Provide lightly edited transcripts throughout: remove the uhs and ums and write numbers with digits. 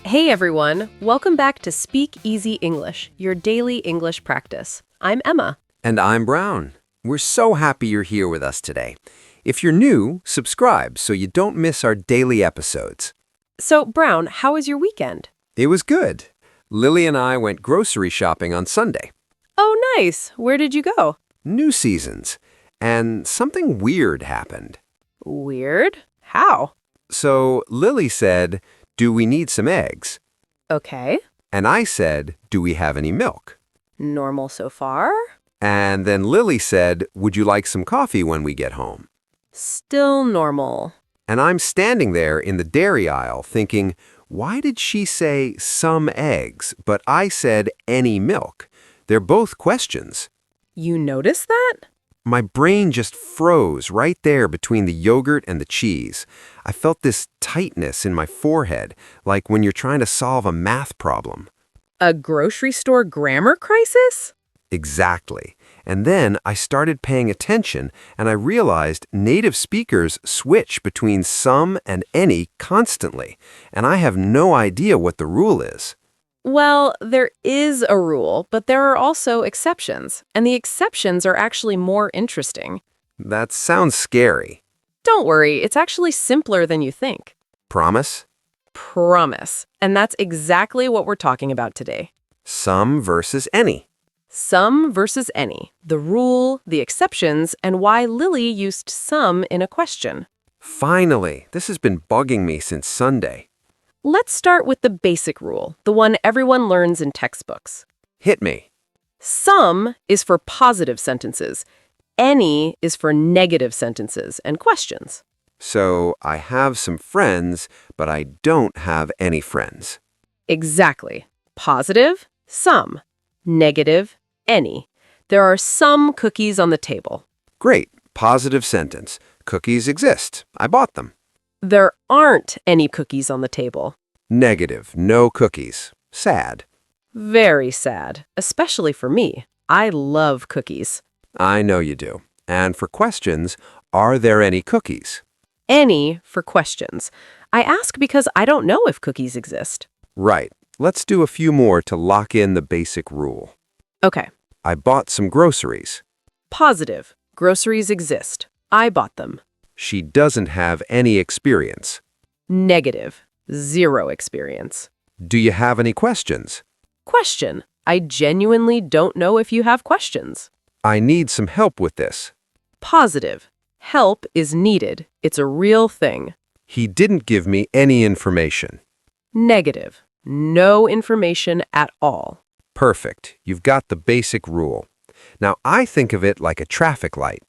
Hey everyone, welcome back to Speak Easy English, your daily English practice. I'm Emma. And I'm Brown. We're so happy you're here with us today. If you're new, subscribe so you don't miss our daily episodes. So, Brown, how was your weekend? It was good. Lily and I went grocery shopping on Sunday. Oh, nice. Where did you go? New seasons. And something weird happened. Weird? How? So Lily said, "Do we need some eggs?" Okay. And I said, "Do we have any milk?" Normal so far? And then Lily said, "Would you like some coffee when we get home?" Still normal. And I'm standing there in the dairy aisle thinking, why did she say some eggs, but I said any milk? They're both questions. You noticed that? My brain just froze right there between the yogurt and the cheese. I felt this tightness in my forehead, like when you're trying to solve a math problem. A grocery store grammar crisis? Exactly. And then I started paying attention, and I realized native speakers switch between some and any constantly, and I have no idea what the rule is. Well, there is a rule, but there are also exceptions, and the exceptions are actually more interesting. That sounds scary. Don't worry, it's actually simpler than you think. Promise? Promise. And that's exactly what we're talking about today. Some versus any. Some versus any, the rule, the exceptions, and why Lily used some in a question. Finally, this has been bugging me since Sunday. Let's start with the basic rule, the one everyone learns in textbooks. Hit me. Some is for positive sentences. Any is for negative sentences and questions. So I have some friends, but I don't have any friends. Exactly. Positive, some. Negative, any. There are some cookies on the table. Great. Positive sentence. Cookies exist. I bought them. There aren't any cookies on the table. Negative. No cookies. Sad. Very sad, especially for me. I love cookies. I know you do. And for questions, are there any cookies? Any for questions. I ask because I don't know if cookies exist. Right. Let's do a few more to lock in the basic rule. Okay. I bought some groceries. Positive. Groceries exist. I bought them. She doesn't have any experience. Negative. Zero experience. Do you have any questions? Question. I genuinely don't know if you have questions. I need some help with this. Positive. Help is needed. It's a real thing. He didn't give me any information. Negative. No information at all. Perfect. You've got the basic rule. Now I think of it like a traffic light.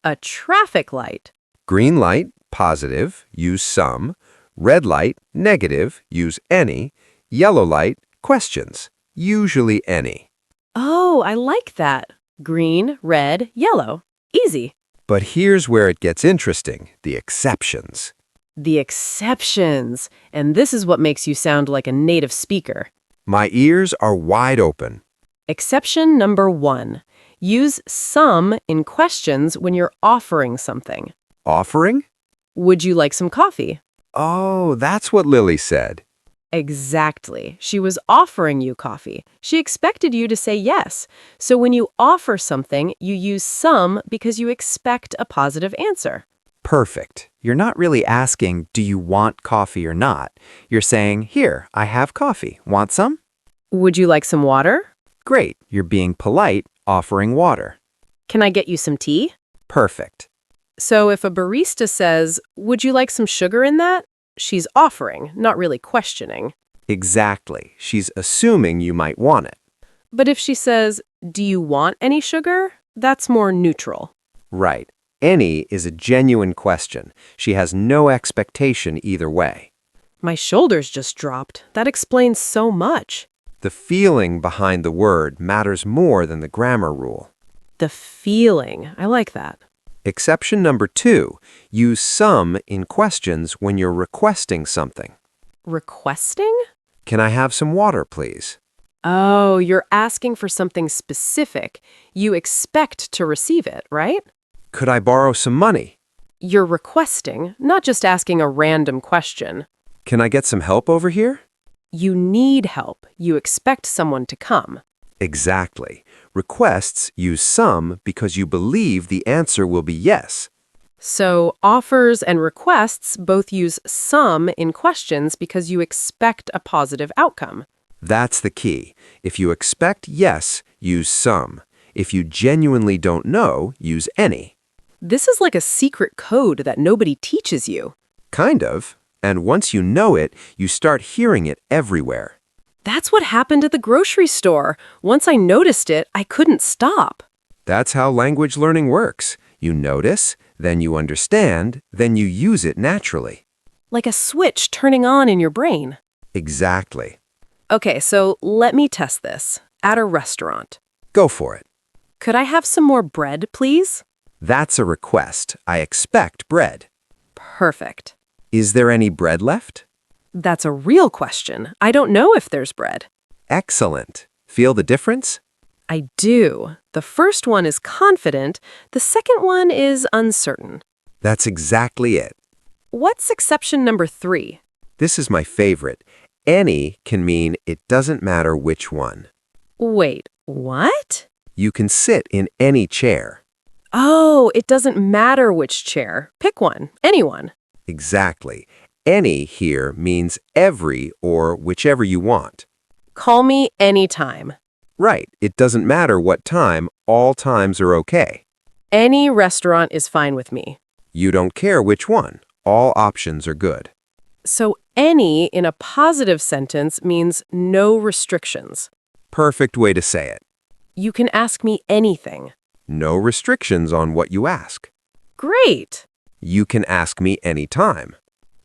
A traffic light. Green light, positive, use some. Red light, negative, use any. Yellow light, questions, usually any. Oh, I like that. Green, red, yellow. Easy. But here's where it gets interesting, the exceptions. The exceptions. And this is what makes you sound like a native speaker. My ears are wide open. Exception number 1. Use some in questions when you're offering something. Offering? Would you like some coffee? Oh, that's what Lily said. Exactly. She was offering you coffee. She expected you to say yes. So when you offer something, you use some because you expect a positive answer. Perfect. You're not really asking, do you want coffee or not? You're saying, here, I have coffee. Want some? Would you like some water? Great. You're being polite, offering water. Can I get you some tea? Perfect. So if a barista says, would you like some sugar in that? She's offering, not really questioning. Exactly. She's assuming you might want it. But if she says, do you want any sugar? That's more neutral. Right. Any is a genuine question. She has no expectation either way. My shoulders just dropped. That explains so much. The feeling behind the word matters more than the grammar rule. The feeling. I like that. Exception number 2, use some in questions when you're requesting something. Requesting? Can I have some water, please? Oh, you're asking for something specific. You expect to receive it, right? Could I borrow some money? You're requesting, not just asking a random question. Can I get some help over here? You need help. You expect someone to come. Exactly. Requests use some because you believe the answer will be yes. So, offers and requests both use some in questions because you expect a positive outcome. That's the key. If you expect yes, use some. If you genuinely don't know, use any. This is like a secret code that nobody teaches you. Kind of. And once you know it, you start hearing it everywhere. That's what happened at the grocery store. Once I noticed it, I couldn't stop. That's how language learning works. You notice, then you understand, then you use it naturally. Like a switch turning on in your brain. Exactly. Okay, so let me test this. At a restaurant. Go for it. Could I have some more bread, please? That's a request. I expect bread. Perfect. Is there any bread left? That's a real question. I don't know if there's bread. Excellent. Feel the difference? I do. The first one is confident. The second one is uncertain. That's exactly it. What's exception number 3? This is my favorite. Any can mean it doesn't matter which one. Wait, what? You can sit in any chair. Oh, it doesn't matter which chair. Pick one. Anyone. Exactly. Any here means every or whichever you want. Call me anytime. Right. It doesn't matter what time. All times are okay. Any restaurant is fine with me. You don't care which one. All options are good. So any in a positive sentence means no restrictions. Perfect way to say it. You can ask me anything. No restrictions on what you ask. Great. You can ask me anytime.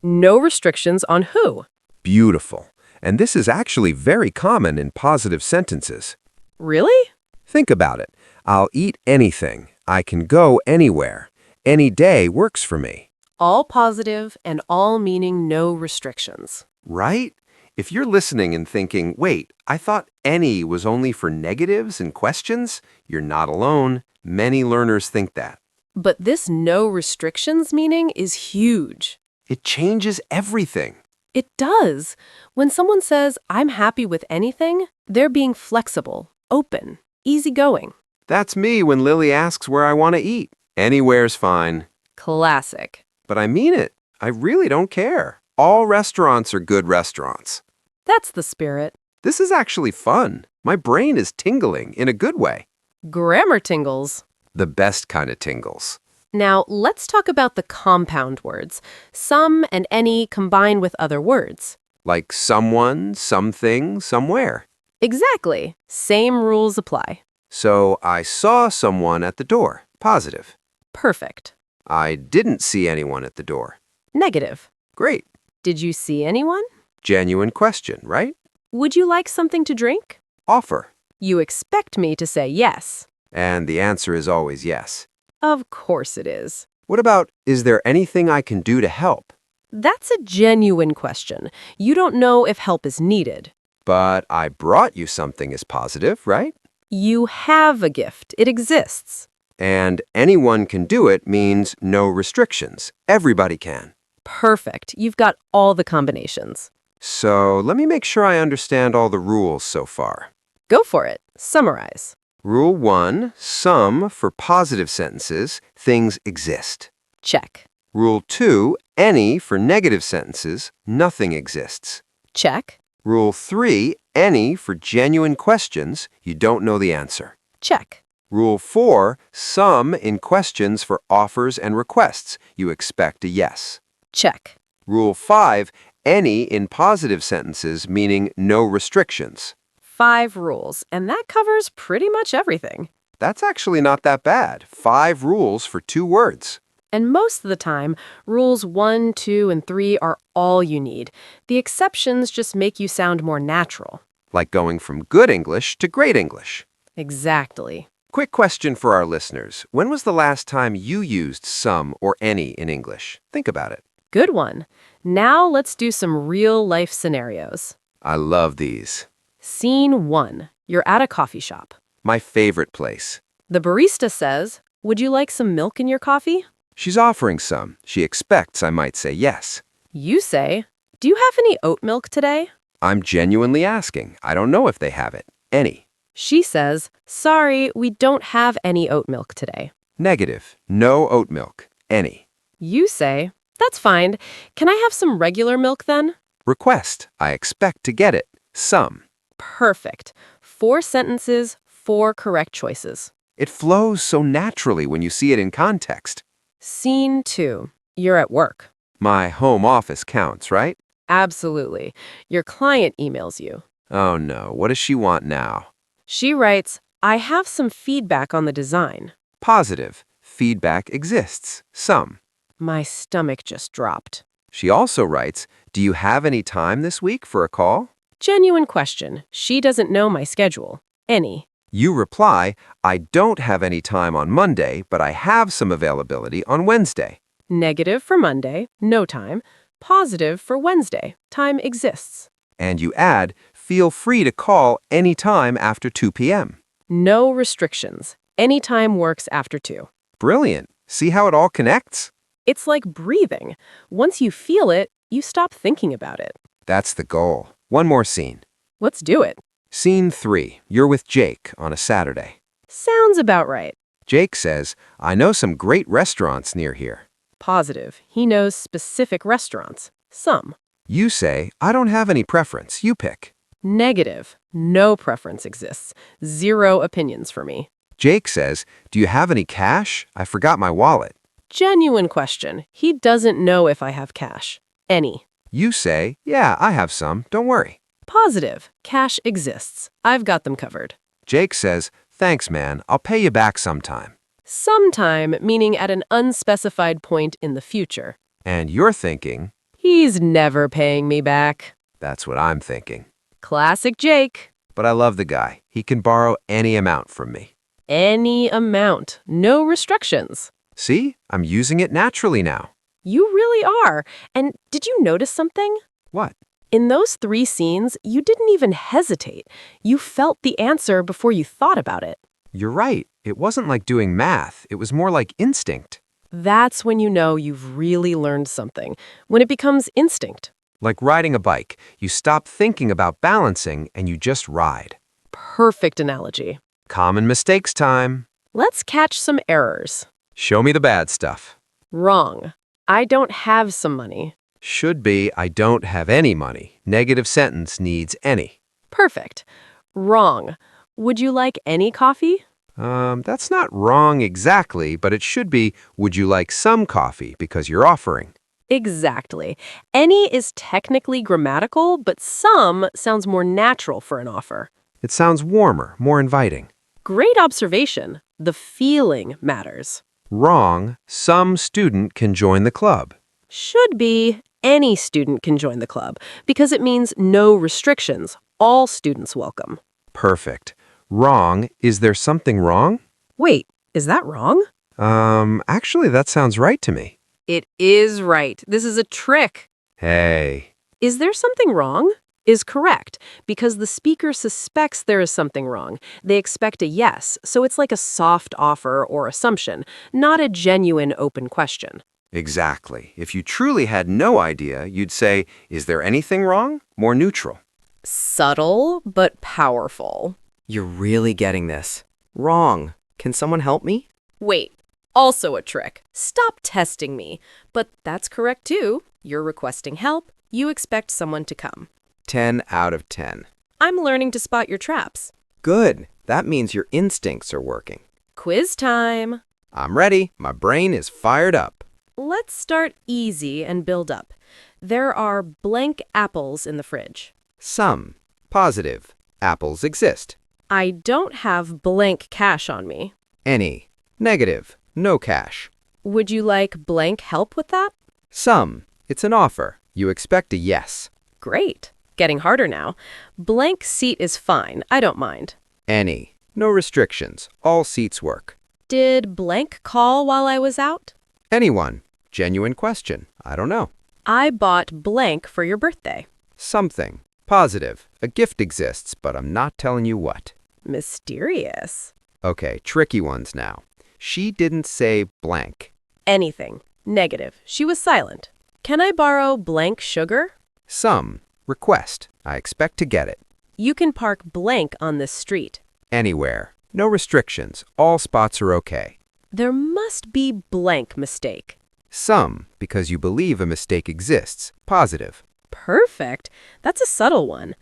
No restrictions on who. Beautiful. And this is actually very common in positive sentences. Really? Think about it. I'll eat anything. I can go anywhere. Any day works for me. All positive and all meaning no restrictions. Right? If you're listening and thinking, wait, I thought any was only for negatives and questions, you're not alone. Many learners think that. But this no restrictions meaning is huge. It changes everything. It does. When someone says, I'm happy with anything, they're being flexible, open, easygoing. That's me when Lily asks where I want to eat. Anywhere's fine. Classic. But I mean it. I really don't care. All restaurants are good restaurants. That's the spirit. This is actually fun. My brain is tingling in a good way. Grammar tingles. The best kind of tingles. Now, let's talk about the compound words. Some and any combine with other words. Like someone, something, somewhere. Exactly. Same rules apply. So I saw someone at the door. Positive. Perfect. I didn't see anyone at the door. Negative. Great. Did you see anyone? Genuine question, right? Would you like something to drink? Offer. You expect me to say yes. And the answer is always yes. Of course it is. What about, is there anything I can do to help? That's a genuine question. You don't know if help is needed. But I brought you something is positive, right? You have a gift. It exists. And anyone can do it means no restrictions. Everybody can. Perfect. You've got all the combinations. So let me make sure I understand all the rules so far. Go for it. Summarize. Rule 1, some for positive sentences, things exist. Check. Rule 2, any for negative sentences, nothing exists. Check. Rule 3, any for genuine questions, you don't know the answer. Check. Rule 4, some in questions for offers and requests, you expect a yes. Check. Rule 5, any in positive sentences, meaning no restrictions. 5 rules, and that covers pretty much everything. That's actually not that bad. 5 rules for 2 words. And most of the time, rules 1, 2, and 3 are all you need. The exceptions just make you sound more natural. Like going from good English to great English. Exactly. Quick question for our listeners. When was the last time you used some or any in English? Think about it. Good one. Now let's do some real-life scenarios. I love these. Scene 1. You're at a coffee shop. My favorite place. The barista says, "Would you like some milk in your coffee?" She's offering some. She expects I might say yes. You say, "Do you have any oat milk today?" I'm genuinely asking. I don't know if they have it. Any. She says, sorry, we don't have any oat milk today. Negative. No oat milk. Any. You say, that's fine. Can I have some regular milk then? Request. I expect to get it. Some. Perfect. 4 sentences, 4 correct choices. It flows so naturally when you see it in context. Scene 2. You're at work. My home office counts, right? Absolutely. Your client emails you. Oh no, what does she want now? She writes, I have some feedback on the design. Positive. Feedback exists. Some. My stomach just dropped. She also writes, do you have any time this week for a call? Genuine question. She doesn't know my schedule. Any. You reply, I don't have any time on Monday, but I have some availability on Wednesday. Negative for Monday, no time. Positive for Wednesday, time exists. And you add, feel free to call any time after 2 p.m. No restrictions. Anytime works after 2. Brilliant. See how it all connects? It's like breathing. Once you feel it, you stop thinking about it. That's the goal. One more scene. Let's do it. Scene 3. You're with Jake on a Saturday. Sounds about right. Jake says, I know some great restaurants near here. Positive. He knows specific restaurants. Some. You say, I don't have any preference. You pick. Negative. No preference exists. 0 opinions for me. Jake says, do you have any cash? I forgot my wallet. Genuine question. He doesn't know if I have cash. Any. You say, yeah, I have some. Don't worry. Positive. Cash exists. I've got them covered. Jake says, thanks, man. I'll pay you back sometime. Sometime, meaning at an unspecified point in the future. And you're thinking, He's never paying me back. that's what I'm thinking. Classic Jake. But I love the guy. He can borrow any amount from me. Any amount. No restrictions. See? I'm using it naturally now. You really are. And did you notice something? What? In those 3 scenes, you didn't even hesitate. You felt the answer before you thought about it. You're right. It wasn't like doing math. It was more like instinct. That's when you know you've really learned something, when it becomes instinct. Like riding a bike. You stop thinking about balancing and you just ride. Perfect analogy. Common mistakes time. Let's catch some errors. Show me the bad stuff. Wrong. I don't have some money. Should be, I don't have any money. Negative sentence needs any. Perfect. Wrong. Would you like any coffee? That's not wrong exactly, but it should be, would you like some coffee because you're offering? Exactly. Any is technically grammatical, but some sounds more natural for an offer. It sounds warmer, more inviting. Great observation. The feeling matters. Wrong, some student can join the club. Should be, any student can join the club, because it means no restrictions. All students welcome. Perfect. Wrong, is there something wrong? Wait, is that wrong? Actually, that sounds right to me. It is right. This is a trick. Hey. Is there something wrong? Is correct, because the speaker suspects there is something wrong. They expect a yes, so it's like a soft offer or assumption, not a genuine open question. Exactly. If you truly had no idea, you'd say, is there anything wrong? More neutral. Subtle, but powerful. You're really getting this. Wrong. Can someone help me? Wait, also a trick. Stop testing me. But that's correct too. You're requesting help. You expect someone to come. 10 out of 10. I'm learning to spot your traps. Good. That means your instincts are working. Quiz time. I'm ready. My brain is fired up. Let's start easy and build up. There are blank apples in the fridge. Some. Positive. Apples exist. I don't have blank cash on me. Any. Negative. No cash. Would you like blank help with that? Some. It's an offer. You expect a yes. Great. Getting harder now. Blank seat is fine. I don't mind. Any. No restrictions. All seats work. Did blank call while I was out? Anyone. Genuine question. I don't know. I bought blank for your birthday. Something. Positive. A gift exists, but I'm not telling you what. Mysterious. Okay, tricky ones now. She didn't say blank. Anything. Negative. She was silent. Can I borrow blank sugar? Some. Request. I expect to get it. You can park blank on this street. Anywhere. No restrictions. All spots are okay. There must be blank mistake. Some, because you believe a mistake exists. Positive. Perfect. That's a subtle one.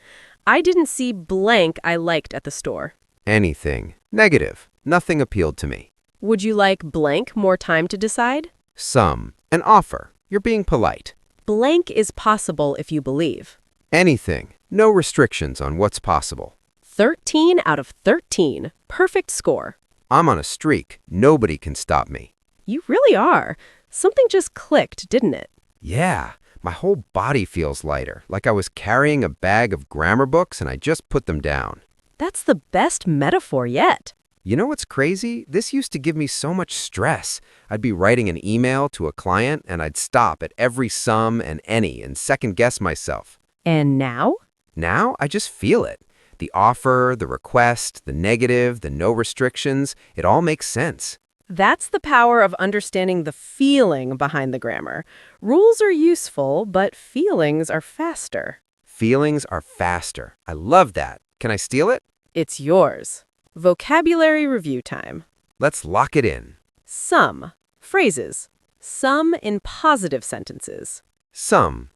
I didn't see blank I liked at the store. Anything. Negative. Nothing appealed to me. Would you like blank more time to decide? Some. An offer. You're being polite. Blank is possible if you believe. Anything. No restrictions on what's possible. 13 out of 13. Perfect score. I'm on a streak. Nobody can stop me. You really are. Something just clicked, didn't it? Yeah. My whole body feels lighter, like I was carrying a bag of grammar books and I just put them down. That's the best metaphor yet. You know what's crazy? This used to give me so much stress. I'd be writing an email to a client and I'd stop at every some and any and second guess myself. And now? Now I just feel it. The offer, the request, the negative, the no restrictions, it all makes sense. That's the power of understanding the feeling behind the grammar. Rules are useful, but feelings are faster. Feelings are faster. I love that. Can I steal it? It's yours. Vocabulary review time. Let's lock it in. Some. Phrases. Some in positive sentences. Some.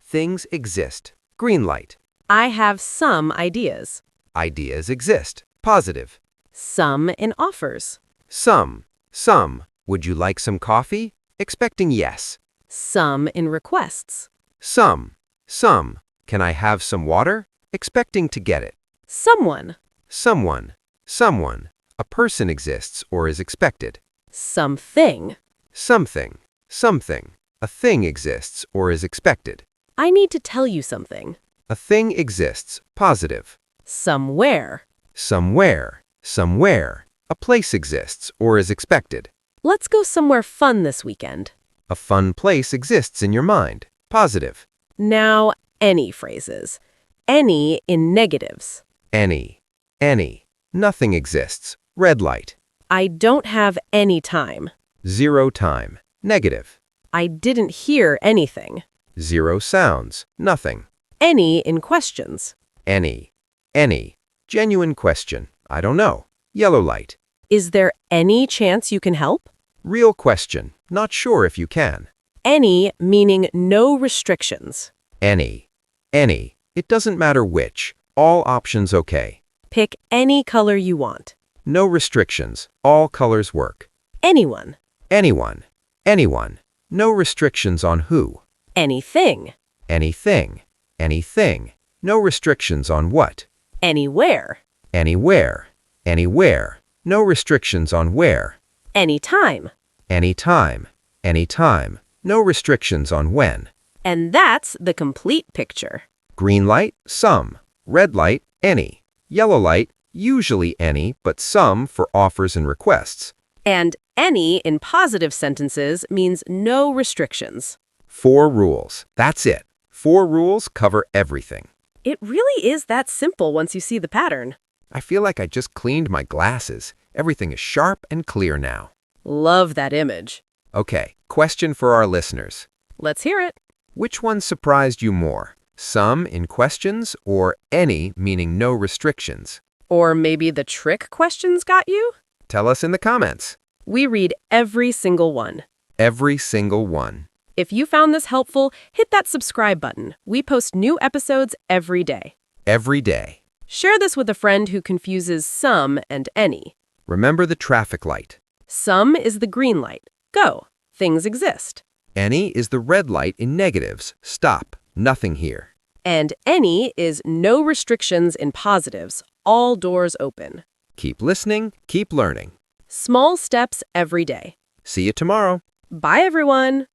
Things exist. Green light. I have some ideas. Ideas exist. Positive. Some in offers. Some. Would you like some coffee? Expecting yes. Some in requests. Some. Can I have some water? Expecting to get it. Someone. Someone. A person exists or is expected. Something. Something. A thing exists or is expected. I need to tell you something. A thing exists. Positive. Somewhere. Somewhere. A place exists or is expected. Let's go somewhere fun this weekend. A fun place exists in your mind. Positive. Now, any phrases. Any in negatives. Any. Nothing exists. Red light. I don't have any time. 0 time. Negative. I didn't hear anything. 0 sounds. Nothing. Any in questions. Any. Genuine question. I don't know. Yellow light. Is there any chance you can help? Real question. Not sure if you can. Any meaning no restrictions. Any. It doesn't matter which. All options okay. Pick any color you want. No restrictions. All colors work. Anyone. Anyone. No restrictions on who. Anything. Anything. No restrictions on what. Anywhere. Anywhere. No restrictions on where. Anytime. Anytime. No restrictions on when. And that's the complete picture. Green light, some. Red light, any. Yellow light, usually any, but some for offers and requests. And any in positive sentences means no restrictions. 4 rules. That's it. 4 rules cover everything. It really is that simple once you see the pattern. I feel like I just cleaned my glasses. Everything is sharp and clear now. Love that image. Okay, question for our listeners. Let's hear it. Which one surprised you more? Some in questions or any meaning no restrictions? Or maybe the trick questions got you? Tell us in the comments. We read every single one. Every single one. If you found this helpful, hit that subscribe button. We post new episodes every day. Every day. Share this with a friend who confuses some and any. Remember the traffic light. Some is the green light. Go. Things exist. Any is the red light in negatives. Stop. Nothing here. And any is no restrictions in positives. All doors open. Keep listening. Keep learning. Small steps every day. See you tomorrow. Bye, everyone.